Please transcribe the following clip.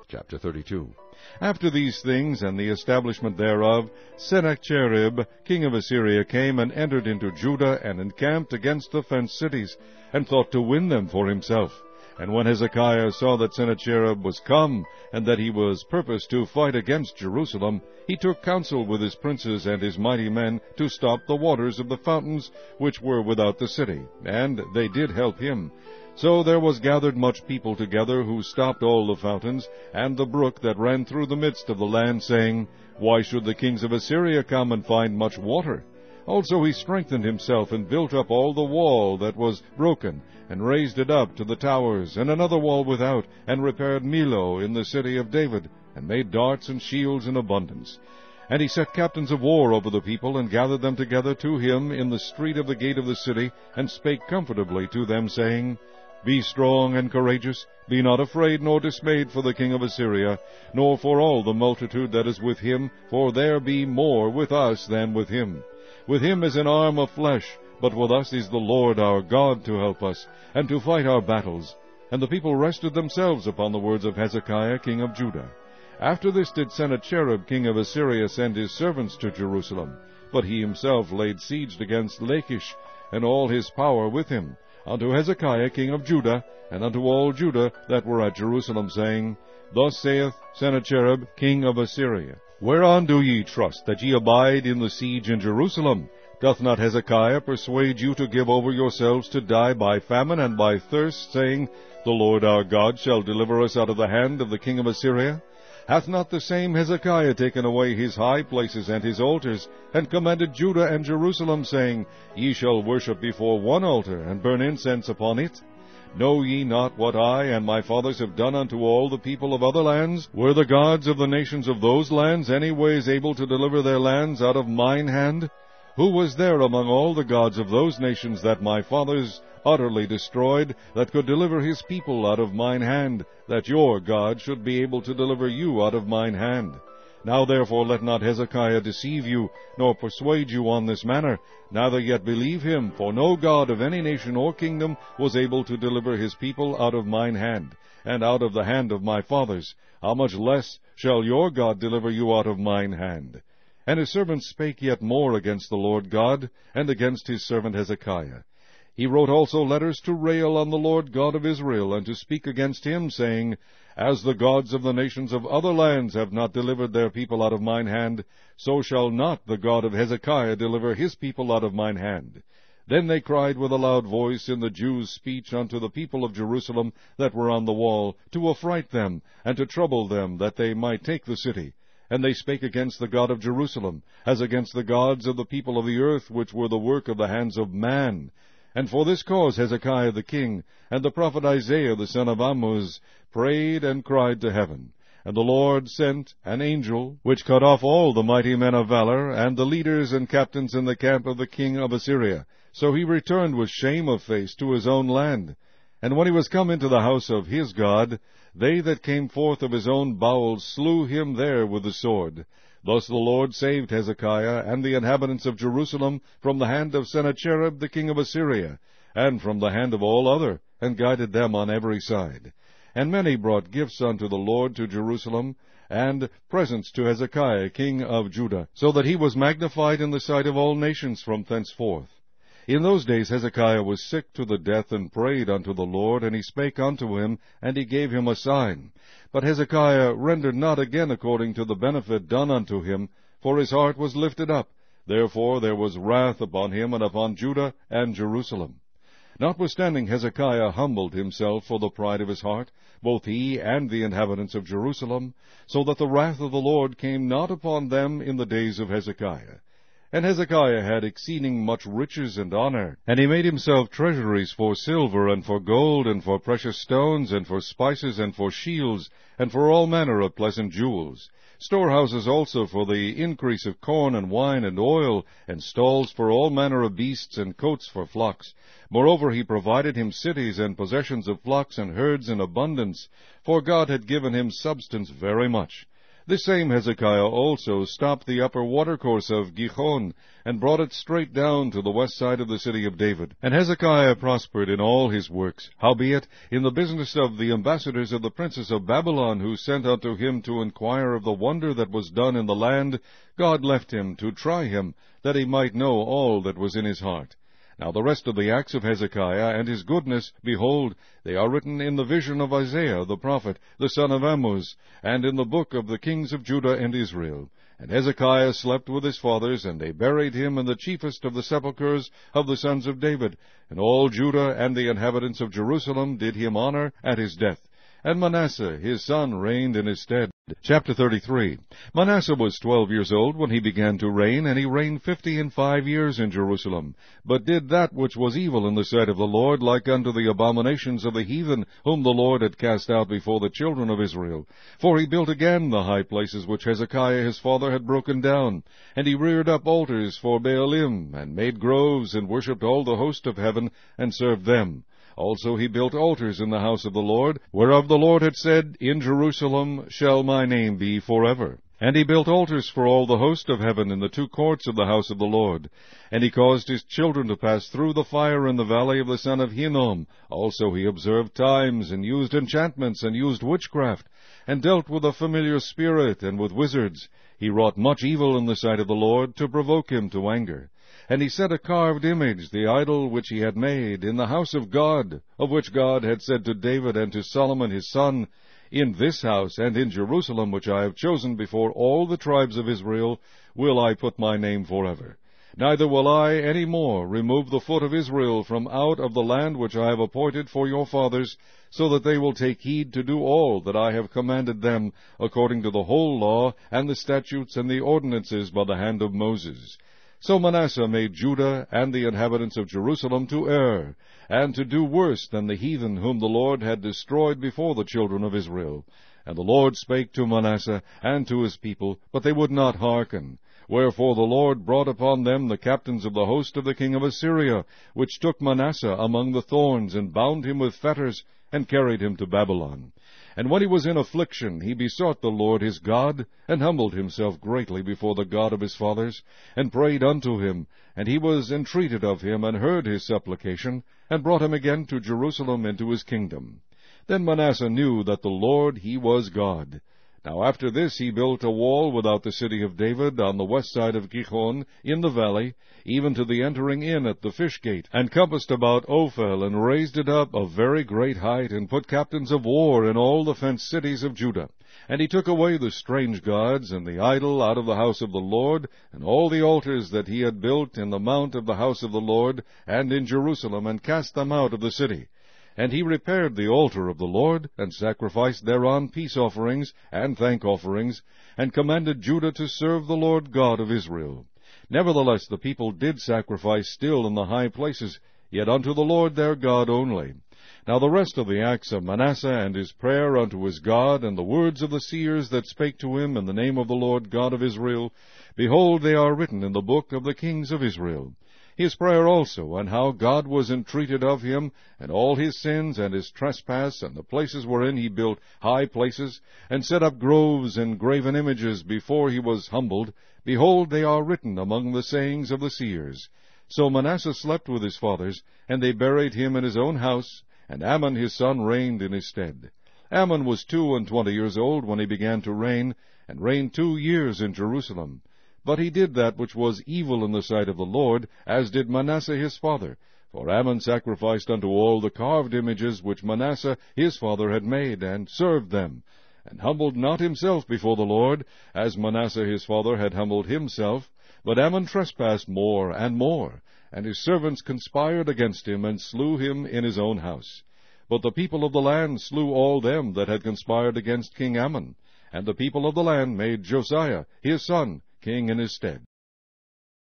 Chapter 32. After these things, and the establishment thereof, Sennacherib, king of Assyria, came and entered into Judah, and encamped against the fenced cities, and thought to win them for himself. And when Hezekiah saw that Sennacherib was come, and that he was purposed to fight against Jerusalem, he took counsel with his princes and his mighty men to stop the waters of the fountains which were without the city, and they did help him. So there was gathered much people together, who stopped all the fountains, and the brook that ran through the midst of the land, saying, Why should the kings of Assyria come and find much water? Also he strengthened himself, and built up all the wall that was broken, and raised it up to the towers, and another wall without, and repaired Millo in the city of David, and made darts and shields in abundance. And he set captains of war over the people, and gathered them together to him in the street of the gate of the city, and spake comfortably to them, saying, Be strong and courageous, be not afraid nor dismayed for the king of Assyria, nor for all the multitude that is with him, for there be more with us than with him. With him is an arm of flesh, but with us is the Lord our God to help us, and to fight our battles. And the people rested themselves upon the words of Hezekiah king of Judah. After this did Sennacherib king of Assyria send his servants to Jerusalem, but he himself laid siege against Lachish, and all his power with him, unto Hezekiah king of Judah, and unto all Judah that were at Jerusalem, saying, Thus saith Sennacherib king of Assyria, Whereon do ye trust, that ye abide in the siege in Jerusalem? Doth not Hezekiah persuade you to give over yourselves to die by famine and by thirst, saying, The Lord our God shall deliver us out of the hand of the king of Assyria? Hath not the same Hezekiah taken away his high places and his altars, and commanded Judah and Jerusalem, saying, Ye shall worship before one altar, and burn incense upon it? Know ye not what I and my fathers have done unto all the people of other lands? Were the gods of the nations of those lands any ways able to deliver their lands out of mine hand? Who was there among all the gods of those nations that my fathers utterly destroyed, that could deliver his people out of mine hand, that your God should be able to deliver you out of mine hand? Now therefore let not Hezekiah deceive you, nor persuade you on this manner, neither yet believe him, for no God of any nation or kingdom was able to deliver his people out of mine hand, and out of the hand of my fathers. How much less shall your God deliver you out of mine hand? And his servant spake yet more against the Lord God, and against his servant Hezekiah. He wrote also letters to rail on the Lord God of Israel, and to speak against him, saying, As the gods of the nations of other lands have not delivered their people out of mine hand, so shall not the God of Hezekiah deliver his people out of mine hand. Then they cried with a loud voice in the Jews' speech unto the people of Jerusalem that were on the wall, to affright them, and to trouble them, that they might take the city. And they spake against the God of Jerusalem, as against the gods of the people of the earth, which were the work of the hands of man. And for this cause Hezekiah the king, and the prophet Isaiah the son of Amoz, prayed and cried to heaven. And the Lord sent an angel, which cut off all the mighty men of valor, and the leaders and captains in the camp of the king of Assyria. So he returned with shame of face to his own land. And when he was come into the house of his God, they that came forth of his own bowels slew him there with the sword. Thus the Lord saved Hezekiah and the inhabitants of Jerusalem from the hand of Sennacherib the king of Assyria, and from the hand of all other, and guided them on every side. And many brought gifts unto the Lord to Jerusalem, and presents to Hezekiah king of Judah, so that he was magnified in the sight of all nations from thenceforth. In those days Hezekiah was sick to the death, and prayed unto the Lord, and he spake unto him, and he gave him a sign. But Hezekiah rendered not again according to the benefit done unto him, for his heart was lifted up. Therefore there was wrath upon him, and upon Judah and Jerusalem. Notwithstanding Hezekiah humbled himself for the pride of his heart, both he and the inhabitants of Jerusalem, so that the wrath of the Lord came not upon them in the days of Hezekiah. And Hezekiah had exceeding much riches and honor, and he made himself treasuries for silver, and for gold, and for precious stones, and for spices, and for shields, and for all manner of pleasant jewels. Storehouses also for the increase of corn and wine and oil, and stalls for all manner of beasts, and coats for flocks. Moreover he provided him cities and possessions of flocks and herds in abundance, for God had given him substance very much. This same Hezekiah also stopped the upper watercourse of Gihon, and brought it straight down to the west side of the city of David. And Hezekiah prospered in all his works. Howbeit, in the business of the ambassadors of the princes of Babylon, who sent unto him to inquire of the wonder that was done in the land, God left him to try him, that he might know all that was in his heart. Now the rest of the acts of Hezekiah and his goodness, behold, they are written in the vision of Isaiah the prophet, the son of Amoz, and in the book of the kings of Judah and Israel. And Hezekiah slept with his fathers, and they buried him in the chiefest of the sepulchres of the sons of David. And all Judah and the inhabitants of Jerusalem did him honor at his death. And Manasseh his son reigned in his stead. Chapter 33. Manasseh was 12 years old when he began to reign, and he reigned 55 years in Jerusalem, but did that which was evil in the sight of the Lord, like unto the abominations of the heathen, whom the Lord had cast out before the children of Israel. For he built again the high places which Hezekiah his father had broken down, and he reared up altars for Baalim, and made groves, and worshipped all the host of heaven, and served them. Also he built altars in the house of the Lord, whereof the Lord had said, In Jerusalem shall my name be forever. And he built altars for all the host of heaven in the two courts of the house of the Lord. And he caused his children to pass through the fire in the valley of the son of Hinnom. Also he observed times, and used enchantments, and used witchcraft, and dealt with a familiar spirit, and with wizards. He wrought much evil in the sight of the Lord, to provoke him to anger. And he set a carved image, the idol which he had made, in the house of God, of which God had said to David and to Solomon his son, In this house and in Jerusalem, which I have chosen before all the tribes of Israel, will I put my name forever. Neither will I any more remove the foot of Israel from out of the land which I have appointed for your fathers, so that they will take heed to do all that I have commanded them, according to the whole law, and the statutes, and the ordinances by the hand of Moses. So Manasseh made Judah and the inhabitants of Jerusalem to err, and to do worse than the heathen whom the Lord had destroyed before the children of Israel. And the Lord spake to Manasseh and to his people, but they would not hearken. Wherefore the Lord brought upon them the captains of the host of the king of Assyria, which took Manasseh among the thorns, and bound him with fetters, and carried him to Babylon. And when he was in affliction, he besought the Lord his God, and humbled himself greatly before the God of his fathers, and prayed unto him. And he was entreated of him, and heard his supplication, and brought him again to Jerusalem into his kingdom. Then Manasseh knew that the Lord he was God. Now after this he built a wall without the city of David, on the west side of Gihon, in the valley, even to the entering in at the fish gate, and compassed about Ophel, and raised it up of very great height, and put captains of war in all the fenced cities of Judah. And he took away the strange gods and the idol out of the house of the Lord, and all the altars that he had built in the mount of the house of the Lord, and in Jerusalem, and cast them out of the city. And he repaired the altar of the Lord, and sacrificed thereon peace offerings and thank offerings, and commanded Judah to serve the Lord God of Israel. Nevertheless the people did sacrifice still in the high places, yet unto the Lord their God only. Now the rest of the acts of Manasseh, and his prayer unto his God, and the words of the seers that spake to him in the name of the Lord God of Israel, behold, they are written in the book of the kings of Israel. His prayer also, and how God was entreated of him, and all his sins, and his trespass, and the places wherein he built high places, and set up groves and graven images before he was humbled, behold, they are written among the sayings of the seers. So Manasseh slept with his fathers, and they buried him in his own house, and Amon his son reigned in his stead. Amon was 22 years old when he began to reign, and reigned 2 years in Jerusalem. But he did that which was evil in the sight of the Lord, as did Manasseh his father. For Amon sacrificed unto all the carved images which Manasseh his father had made, and served them, and humbled not himself before the Lord, as Manasseh his father had humbled himself. But Amon trespassed more and more, and his servants conspired against him, and slew him in his own house. But the people of the land slew all them that had conspired against King Amon, and the people of the land made Josiah his son king in his stead.